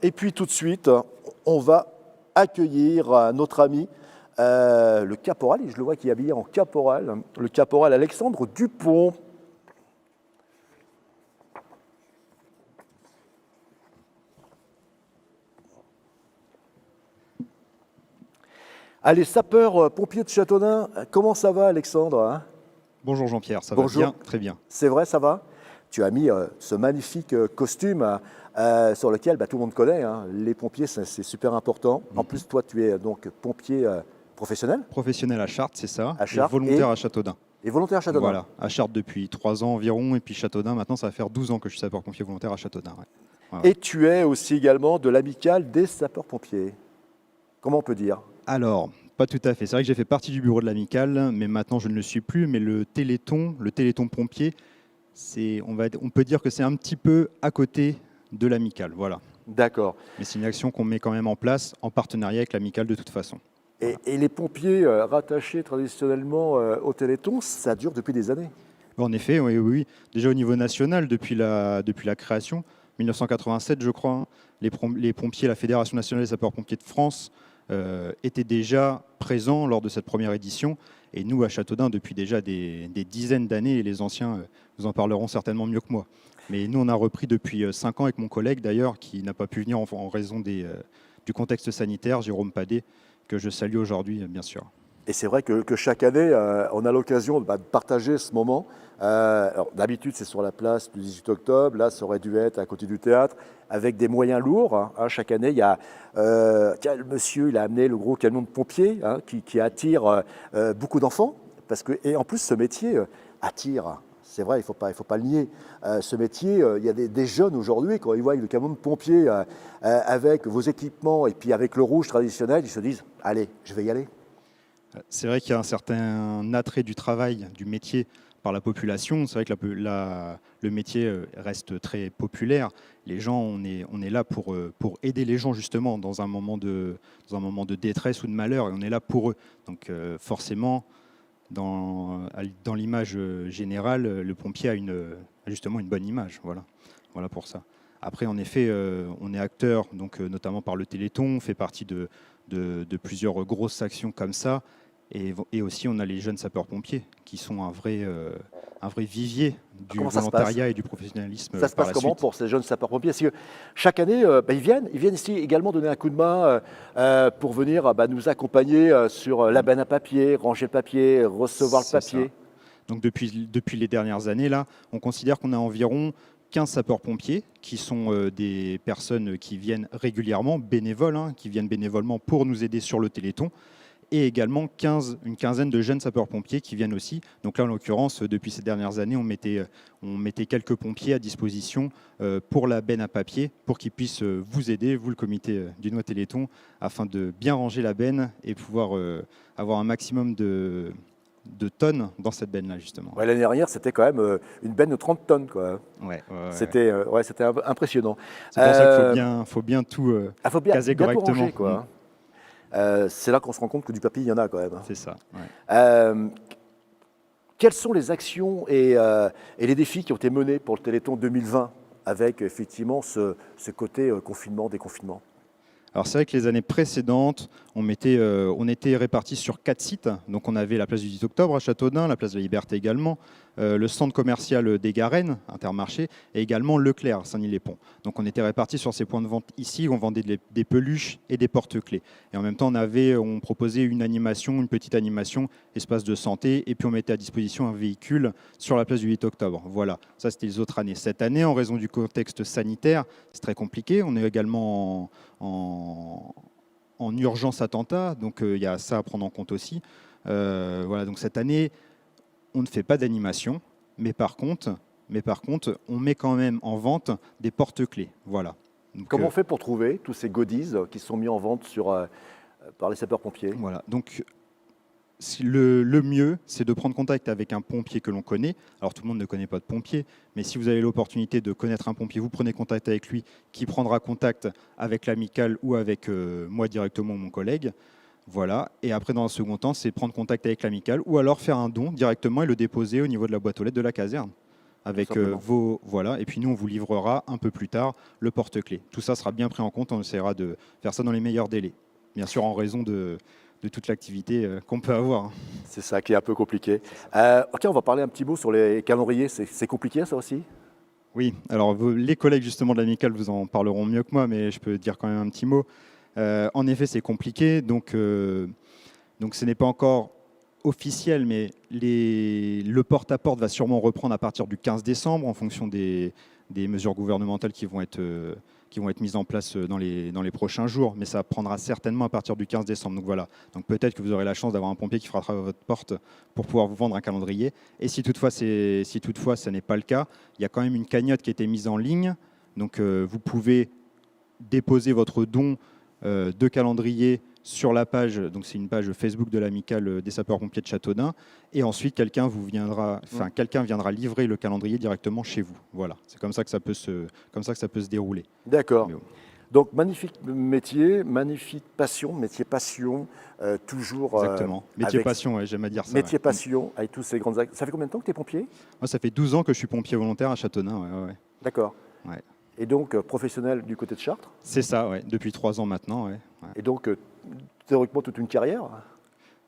Et puis tout de suite, on va accueillir notre ami, le caporal, et je le vois qui est habillé en caporal, le caporal Alexandre Dupont. Allez, sapeur-pompier de Châteaudun, comment ça va Alexandre, hein? Bonjour Jean-Pierre, ça Bonjour. va bien, très bien. C'est vrai, ça va? Tu as mis ce magnifique costume sur lequel tout le monde connaît, hein. Les pompiers, c'est super important. En plus, toi, tu es donc pompier professionnel Professionnel à Chartres, c'est ça, à Chartres et volontaire à Châteaudun. et volontaire à Châteaudun. Voilà, à Chartres depuis 3 ans environ, et puis Châteaudun, maintenant ça va faire 12 ans que je suis sapeur-pompier volontaire à Châteaudun. Ouais. Et tu es aussi également de l'amicale des sapeurs-pompiers. Comment on peut dire? Alors, pas tout à fait, c'est vrai que j'ai fait partie du bureau de l'amicale, mais maintenant je ne le suis plus, mais le Téléthon pompier, on peut dire que c'est un petit peu à côté de l'amicale, voilà. D'accord. Mais c'est une action qu'on met quand même en place en partenariat avec l'amicale de toute façon. Et les pompiers rattachés traditionnellement au Téléthon, ça dure depuis des années. En effet, oui. Déjà au niveau national, depuis la création, 1987 je crois, hein, les pompiers, la Fédération nationale des sapeurs-pompiers de France étaient déjà présents lors de cette première édition. Et nous, à Châteaudun, depuis déjà des dizaines d'années, et les anciens vous en parleront certainement mieux que moi. Mais nous, on a repris depuis 5 ans avec mon collègue d'ailleurs, qui n'a pas pu venir en raison du contexte sanitaire, Jérôme Padet, que je salue aujourd'hui, bien sûr. Et c'est vrai que chaque année, on a l'occasion de partager ce moment. Alors, d'habitude, c'est sur la place du 18 octobre. Là, ça aurait dû être à côté du théâtre, avec des moyens lourds, hein. Chaque année, il y a tiens, le monsieur, il a amené le gros camion de pompiers, hein, qui attire beaucoup d'enfants. Et en plus, ce métier attire. C'est vrai, il faut pas le nier. Ce métier, il y a des jeunes aujourd'hui, quand ils voient le camion de pompiers avec vos équipements et puis avec le rouge traditionnel, ils se disent « Allez, je vais y aller ». C'est vrai qu'il y a un certain attrait du travail, du métier par la population. C'est vrai que le métier reste très populaire. Les gens, on est là pour aider les gens justement dans un moment de détresse ou de malheur, et on est là pour eux. Donc forcément, dans l'image générale, le pompier a justement une bonne image. Voilà pour ça. Après, en effet, on est acteur, donc, notamment par le Téléthon, on fait partie de plusieurs grosses actions comme ça. Et aussi, on a les jeunes sapeurs-pompiers qui sont un vrai vivier du volontariat et du professionnalisme. Ça se passe comment pour ces jeunes sapeurs-pompiers? Parce que chaque année, ils viennent ici également donner un coup de main pour venir nous accompagner sur la benne à papier, ranger le papier, recevoir le papier. Ça. Donc depuis les dernières années, là, on considère qu'on a environ 15 sapeurs-pompiers qui sont des personnes qui viennent régulièrement, bénévoles, hein, qui viennent bénévolement pour nous aider sur le Téléthon. Et également une quinzaine de jeunes sapeurs-pompiers qui viennent aussi. Donc là, en l'occurrence, depuis ces dernières années, on mettait quelques pompiers à disposition pour la benne à papier, pour qu'ils puissent vous aider, vous le comité du Noix Téléthon, afin de bien ranger la benne et pouvoir avoir un maximum de tonnes dans cette benne-là, justement. Ouais, l'année dernière, c'était quand même une benne de 30 tonnes, quoi. Ouais. C'était impressionnant. C'est pour ça qu'il faut bien tout caser bien correctement. Tout ranger, quoi. C'est là qu'on se rend compte que du papier, il y en a quand même. C'est ça. Ouais. Quelles sont les actions et les défis qui ont été menés pour le Téléthon 2020 avec effectivement ce côté confinement, déconfinement? Alors c'est vrai que les années précédentes, on était répartis sur 4 sites. Donc on avait la place du 10 octobre à Châteaudun, la place de la Liberté également, le centre commercial des Garennes, Intermarché, et également Leclerc, Saint-Denis-les-Ponts. Donc on était répartis sur ces points de vente ici, où on vendait des peluches et des porte-clés. Et en même temps, on proposait une petite animation, espace de santé, et puis on mettait à disposition un véhicule sur la place du 8 octobre. Voilà, ça c'était les autres années. Cette année, en raison du contexte sanitaire, c'est très compliqué. On est également en urgence attentat, donc il y a ça à prendre en compte aussi. Voilà, donc cette année, on ne fait pas d'animation, mais par contre, on met quand même en vente des porte-clés. Voilà. Donc, comment on fait pour trouver tous ces goodies qui sont mis en vente par les sapeurs-pompiers? Voilà, donc le mieux, c'est de prendre contact avec un pompier que l'on connaît. Alors tout le monde ne connaît pas de pompier, mais si vous avez l'opportunité de connaître un pompier, vous prenez contact avec lui, qui prendra contact avec l'amicale ou avec moi directement, mon collègue. Voilà. Et après, dans un second temps, c'est prendre contact avec l'amicale ou alors faire un don directement et le déposer au niveau de la boîte aux lettres de la caserne. avec simplement. voilà. Et puis nous, on vous livrera un peu plus tard le porte-clés. Tout ça sera bien pris en compte. On essaiera de faire ça dans les meilleurs délais. Bien sûr, en raison de toute l'activité qu'on peut avoir. C'est ça qui est un peu compliqué. Ok, on va parler un petit mot sur les calendriers. C'est compliqué ça aussi? Oui, alors les collègues justement de l'amicale vous en parleront mieux que moi, mais je peux dire quand même un petit mot. En effet, c'est compliqué, donc ce n'est pas encore officiel, mais le porte-à-porte va sûrement reprendre à partir du 15 décembre en fonction des mesures gouvernementales qui vont être mises en place dans les prochains jours. Mais ça prendra certainement à partir du 15 décembre. Donc voilà. Donc peut-être que vous aurez la chance d'avoir un pompier qui frappera à votre porte pour pouvoir vous vendre un calendrier. Et si toutefois ce n'est pas le cas, il y a quand même une cagnotte qui a été mise en ligne. Donc vous pouvez déposer votre don de calendrier sur la page, donc c'est une page Facebook de l'amicale des sapeurs-pompiers de Châteaudun, et ensuite quelqu'un viendra livrer le calendrier directement chez vous. Voilà, c'est comme ça que ça peut se dérouler. D'accord. Mais bon. Donc magnifique métier, magnifique passion, métier passion, toujours Exactement. Métier avec passion, ouais, j'aime à dire ça. métier Ouais. passion, avec tous ces grandes actes. Ça fait combien de temps que tu es pompier? Moi, ça fait 12 ans que je suis pompier volontaire à Châteaudun. Ouais. D'accord. Ouais. Et donc professionnel du côté de Chartres? C'est ça, ouais, depuis 3 ans maintenant. Ouais. Et donc théoriquement toute une carrière?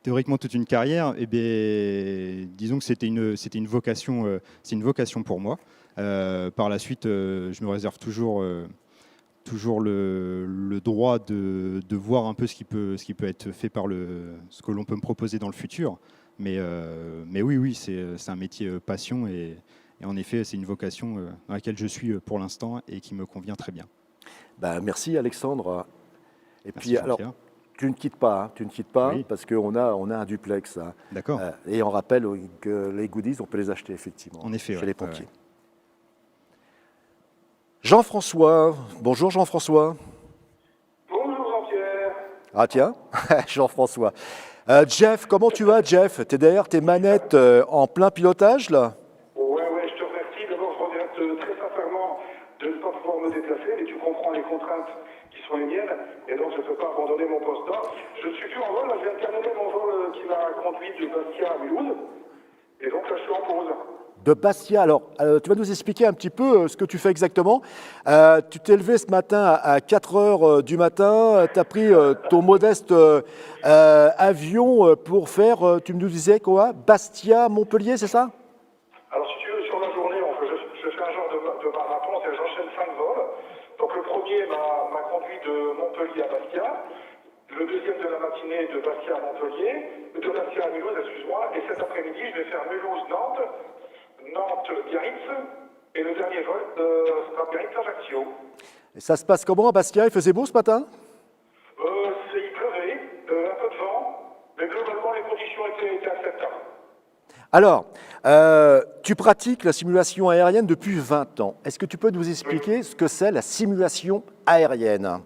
Théoriquement toute une carrière, eh bien, disons que c'était une vocation, c'est une vocation pour moi. Par la suite, je me réserve toujours le droit de voir un peu ce qui peut être fait ce que l'on peut me proposer dans le futur. Mais oui, c'est un métier passion et en effet, c'est une vocation dans laquelle je suis pour l'instant et qui me convient très bien. Ben, merci Alexandre. Et Merci puis alors, Jean-Pierre. tu ne quittes pas, hein, tu ne quittes pas Oui. parce qu'on a un duplex. Hein. D'accord. Et on rappelle que les goodies, on peut les acheter effectivement En effet, chez ouais, les pompiers. ouais. Jean-François, bonjour Jean-François. Bonjour Jean-Pierre. Ah tiens, Jean-François. Jeff, comment tu vas Jeff? Tu es derrière tes manettes en plein pilotage là? Ouais, je te remercie. D'abord, je regrette très sincèrement de ne pas pouvoir me déplacer, mais tu comprends les contraintes qui sont les miennes, et donc je ne peux pas abandonner mon poste là. Je ne suis plus en vol, là, je viens de terminer mon vol qui m'a conduit de Bastia à Mulhouse, et donc là je suis en pause. De Bastia. Alors, tu vas nous expliquer un petit peu ce que tu fais exactement. Tu t'es levé ce matin à 4 heures du matin. Tu as pris ton modeste avion pour faire, tu nous disais quoi? Bastia, Montpellier, c'est ça? Alors si tu veux, sur la journée, je fais un genre de marathon, c'est-à-dire j'enchaîne 5 vols. Donc le premier m'a conduit de Montpellier à Bastia, le deuxième de la matinée de Bastia à Montpellier, de Bastia à Mulhouse, excuse-moi, et cet après-midi je vais faire Mulhouse-Nantes, Nantes-Biarritz, et le dernier vol sera Biarritz-Ajaccio. Et ça se passe comment à Bastia? Il faisait beau ce matin? Il pleuvait, un peu de vent, mais globalement les conditions étaient acceptables. Alors, tu pratiques la simulation aérienne depuis 20 ans. Est-ce que tu peux nous expliquer ce que c'est la simulation aérienne?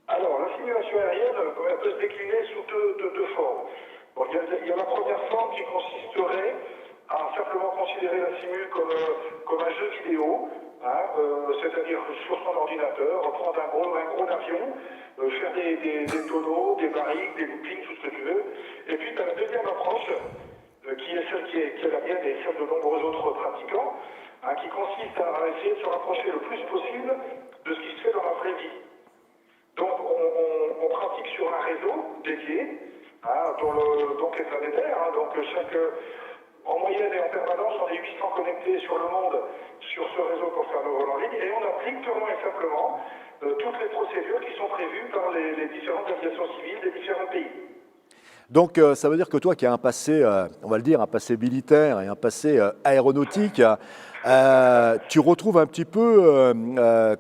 Alors, la simulation aérienne, elle peut se décliner sous deux formes. Bon, il y a la première forme qui consisterait à simplement considérer la simule comme un jeu vidéo, hein, c'est-à-dire sur son ordinateur, prendre un gros avion, faire des tonneaux, des barriques, des loopings, tout ce que tu veux. Et puis, tu as la deuxième approche, qui est celle qui est la mienne et celle de nombreux autres pratiquants, hein, qui consiste à essayer de se rapprocher le plus possible de ce qui se fait dans la vraie vie. Donc on pratique sur un réseau dédié, hein, dont est planétaire, hein, donc en moyenne et en permanence, on est 800 connectés sur le monde sur ce réseau pour faire nos vols en ligne, et on applique purement et simplement toutes les procédures qui sont prévues par les différentes aviations civiles des différents pays. Donc, ça veut dire que toi qui as un passé, on va le dire, un passé militaire et un passé aéronautique, tu retrouves un petit peu,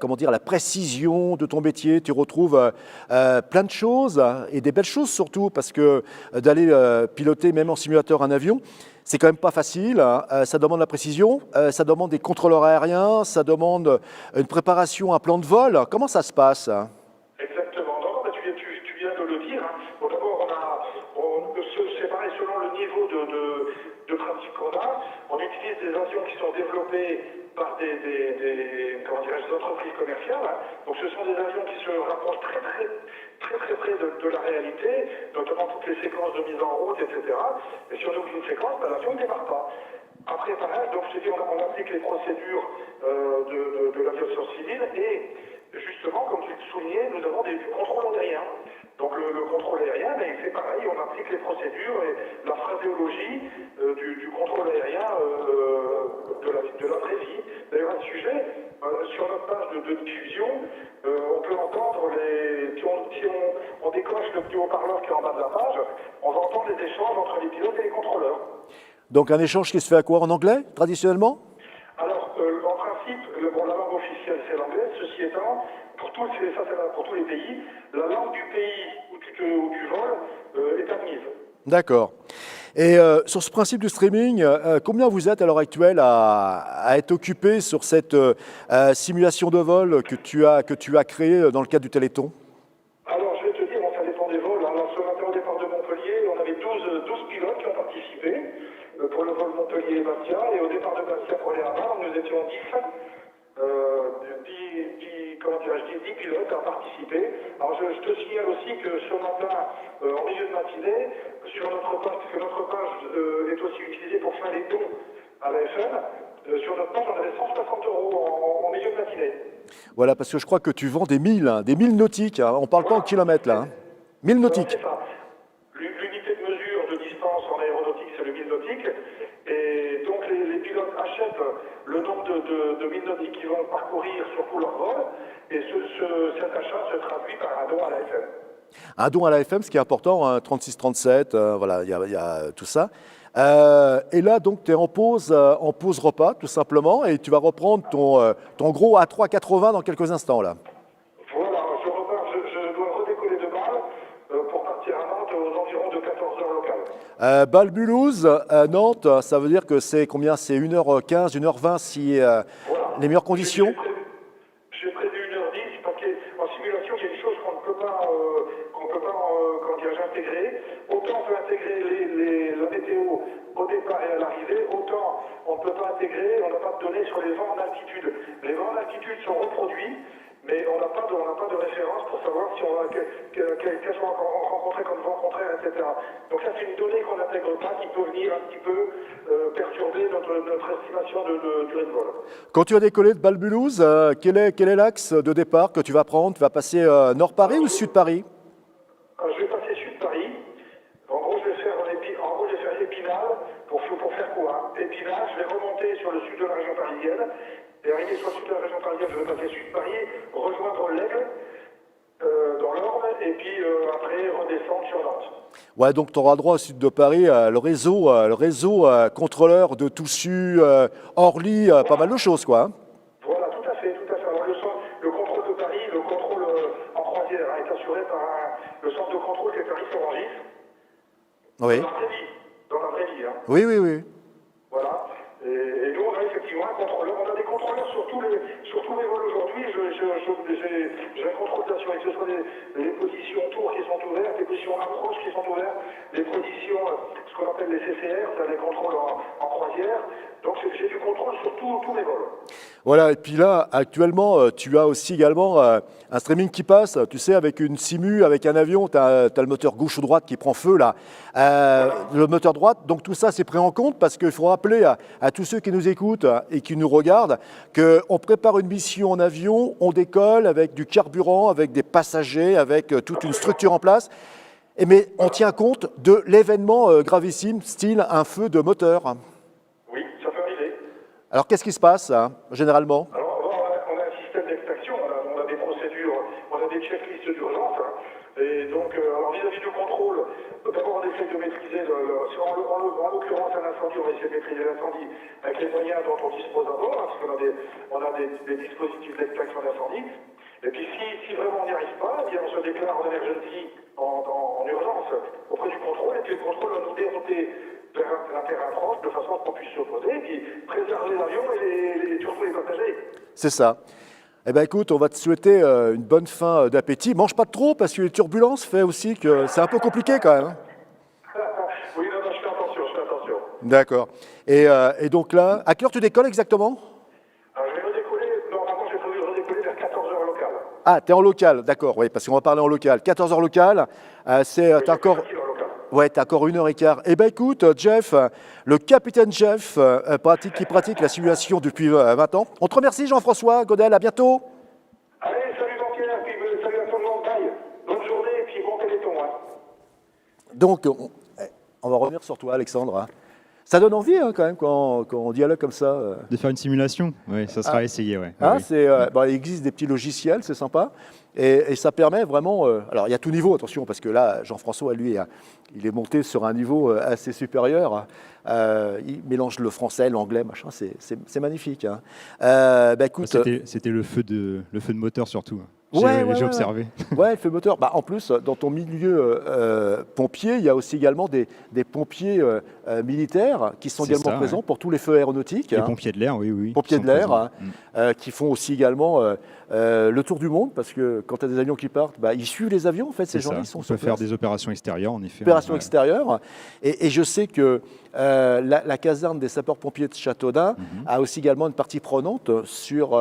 comment dire, la précision de ton métier, tu retrouves plein de choses et des belles choses surtout, parce que d'aller piloter même en simulateur un avion, c'est quand même pas facile, hein. Ça demande la précision, ça demande des contrôleurs aériens, ça demande une préparation, un plan de vol. Comment ça se passe? Exactement. Non, bah, tu viens de le dire. Hein. Bon, d'abord, c'est pareil, selon le niveau de pratique qu'on a, on utilise des avions qui sont développés par des entreprises commerciales. Hein. Donc, ce sont des avions qui se rapprochent très près de la réalité, notamment toutes les séquences de mise en route, etc. Et si on oublie une séquence, bah, l'avion ne démarre pas. Après, pareil, donc je te dis, on applique les procédures de l'aviation civile et justement, comme tu le soulignais, nous avons du contrôle aérien. Donc le contrôle aérien, ben, c'est pareil, on applique les procédures et la phraséologie du contrôle aérien de la vraie vie. D'ailleurs, un sujet, sur notre page de diffusion, on peut entendre si on décoche le petit haut-parleur qui est en bas de la page, on va entendre les échanges entre les pilotes et les contrôleurs. Donc un échange qui se fait à quoi? En anglais, traditionnellement? Alors, en principe, la langue officielle, c'est l'anglais. Ceci étant, pour tous les pays, la langue du pays où tu voles est admise. D'accord. Et sur ce principe du streaming, combien vous êtes à l'heure actuelle à être occupé sur cette simulation de vol que tu as créée dans le cadre du Téléthon? Alors, je vais te dire, ça dépend des vols. Alors, ce matin, au départ de Montpellier, on avait 12 pilotes qui ont participé pour le vol Montpellier-Bastia. Et au départ de Bastia pour les Havres, nous étions 10 pilotes à participer. Alors, je te signale aussi que ce matin, en milieu de matinée, sur notre page, parce que notre page est aussi utilisée pour faire les dons à la FN, sur notre page, on avait 160 € en milieu de matinée. Voilà, parce que je crois que tu vends des milles nautiques, hein. On ne parle pas en kilomètres là. Hein. 1000 nautiques. C'est ça. L'unité de mesure de distance en aéronautique, c'est le 1000 nautique. Et donc les pilotes achètent le nombre de 1000 nautiques qu'ils vont parcourir sur tout leur vol. Et cet achat se traduit par un don à la FM. Un don à la FM, ce qui est important, hein, 36-37, voilà, il y a tout ça. Et là, donc, tu es en pause repas, tout simplement, et tu vas reprendre ton gros A380 dans quelques instants, là. Voilà, je dois redécoller de Bâle pour partir à Nantes aux environs de 14 heures locales. Bâle-Mulhouse, Nantes, ça veut dire que c'est combien? C'est 1h15, 1h20 si Voilà. les meilleures conditions? J'ai prévu 1h10 parce qu'en simulation, il y a une chose qu'on ne peut pas, intégrer. Autant on peut intégrer la météo au départ et à l'arrivée, autant on ne peut pas intégrer, on n'a pas de données sur les vents en altitude. Les vents en altitude sont reproduits, mais on n'a pas de référence pour savoir si on va quels sont rencontrés comme vent contraire, etc. Donc ça, c'est une donnée qu'on n'intègre pas, qui peut venir un petit peu perturber notre estimation de durée de vol. Quand tu vas décoller de Bâle-Mulhouse, quel est l'axe de départ que tu vas prendre? Tu vas passer nord Paris ou sud Paris? Je vais passer sud Paris. En gros, je vais faire Épinal pour faire quoi? Épinal, je vais remonter sur le sud de la région parisienne. Et arrivé sur le sud de la région parisienne, je vais passer sud Paris, rejoindre l'Aigle dans l'Orne, et puis après redescendre sur Nantes. Ouais, donc tu auras droit au sud de Paris, le réseau contrôleur de Toussus, Orly, pas mal de choses, quoi. Hein. Voilà, tout à fait. Alors, le contrôle de Paris, le contrôle en croisière est assuré par le centre de contrôle qui est Paris-Sorangis. Oui. Dans la vraie vie. Hein. Oui. Voilà. Et nous, on a effectivement un contrôleur. On a des contrôleurs sur tous les vols aujourd'hui. J'ai un contrôle d'assurance, que ce soit les positions tours qui sont ouvertes, les positions approches qui sont ouvertes, les positions, ce qu'on appelle les CCR, c'est les contrôles en croisière. Donc j'ai du contrôle sur tous les vols. Voilà, et puis là, actuellement, tu as aussi également un streaming qui passe, tu sais, avec une simu, avec un avion, tu as le moteur gauche ou droite qui prend feu, là. Le moteur droite, donc tout ça, c'est pris en compte parce qu'il faut rappeler à tous ceux qui nous écoutent et qui nous regardent qu'on prépare une mission en avion, on décolle avec du carburant, avec des passagers, avec toute une structure en place. Mais on tient compte de l'événement gravissime, style un feu de moteur. Oui, ça peut arriver. Alors, qu'est-ce qui se passe, hein, généralement? Alors, on a un système d'extraction, on a des procédures, on a des checklists d'urgence. Hein, et donc, alors vis-à-vis du contrôle, d'abord on essaie de maîtriser, en l'occurrence un incendie, on essaie de maîtriser l'incendie avec les moyens dont on dispose à bord, hein, parce qu'on a des dispositifs d'extraction d'incendie. Et puis si vraiment on n'y arrive pas, eh bien, on se déclare en emergency, en urgence, auprès du contrôle, et puis le contrôle va nous dérouter vers un terrain proche, de façon à ce qu'on puisse s'opposer, et puis préserver l'avion et surtout les passagers. C'est ça. Eh bien écoute, on va te souhaiter une bonne fin d'appétit. Mange pas trop parce que les turbulences fait aussi que c'est un peu compliqué quand même. Oui, non, je fais attention. D'accord. Et donc là, à quelle heure tu décolles exactement? Alors, je vais redécoller, normalement j'ai prévu de redécoller vers 14 heures locales. Ah, tu es en local, d'accord, oui, parce qu'on va parler en local. 14 heures locales, t'as encore... Ouais, t'as encore 1h15. Eh ben écoute, Jeff, le capitaine Jeff, qui pratique la simulation depuis 20 ans. On te remercie, Jean-François Godel, à bientôt. Allez, salut Jean-Pierre, puis salut à tout le monde, bye. Bonne journée, et puis bon téléthon. Hein. Donc, on va revenir sur toi, Alexandre. Hein. Ça donne envie quand même quand on dialogue comme ça. De faire une simulation, oui, ça sera essayé. Ouais. Hein, Oui. il existe des petits logiciels, c'est sympa. Et ça permet vraiment... alors, il y a tout niveau, attention, parce que là, Jean-François, lui, il est monté sur un niveau assez supérieur. Il mélange le français, l'anglais, machin, c'est magnifique. Hein. Écoute, C'était le feu de moteur surtout. Ouais, J'ai observé. Ouais, le feu moteur. En plus, dans ton milieu pompier, il y a aussi également des pompiers militaires qui sont également présents pour tous les feux aéronautiques. Les pompiers de l'air, oui. Pompiers de l'air, qui font aussi également le tour du monde, parce que quand tu as des avions qui partent, ils suivent les avions, en fait, ces gens-là. Ils peuvent faire des opérations extérieures, en effet. Opérations extérieures. Et je sais que la caserne des sapeurs-pompiers de Châteaudun a aussi également une partie prenante sur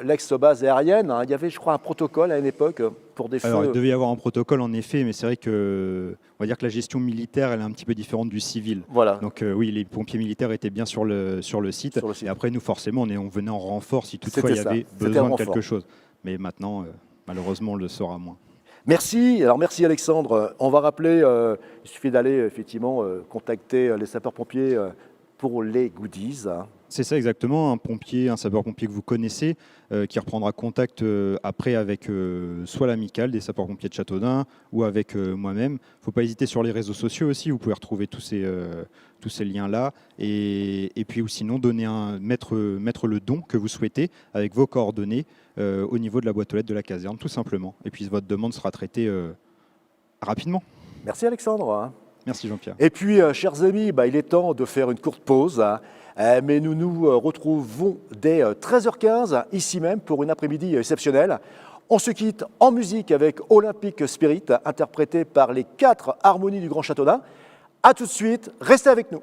l'ex-base aérienne. Il y avait, je crois, un protocole à une époque pour des feux. Alors, il devait y avoir un protocole, en effet, mais c'est vrai que, on va dire que la gestion militaire, elle est un petit peu différente du civil. Voilà. Donc oui, les pompiers militaires étaient bien sur le site. Et après, nous, forcément, on venait en renfort si toutefois il y avait besoin de quelque chose. Mais maintenant, malheureusement, on le saura moins. Merci. Alors merci Alexandre. On va rappeler, il suffit d'aller effectivement contacter les sapeurs-pompiers pour les goodies. C'est ça exactement, un sapeur-pompier que vous connaissez, qui reprendra contact après avec soit l'amicale des sapeurs-pompiers de Châteaudun ou avec moi-même. Il ne faut pas hésiter sur les réseaux sociaux aussi, vous pouvez retrouver tous ces liens-là. Et puis ou sinon, mettre le don que vous souhaitez avec vos coordonnées au niveau de la boîte aux lettres de la caserne, tout simplement. Et puis votre demande sera traitée rapidement. Merci Alexandre. Merci Jean-Pierre. Et puis, chers amis, il est temps de faire une courte pause. Mais nous nous retrouvons dès 13h15, ici même, pour une après-midi exceptionnelle. On se quitte en musique avec Olympic Spirit, interprété par les 4 harmonies du Grand Châteaudun. A tout de suite, restez avec nous.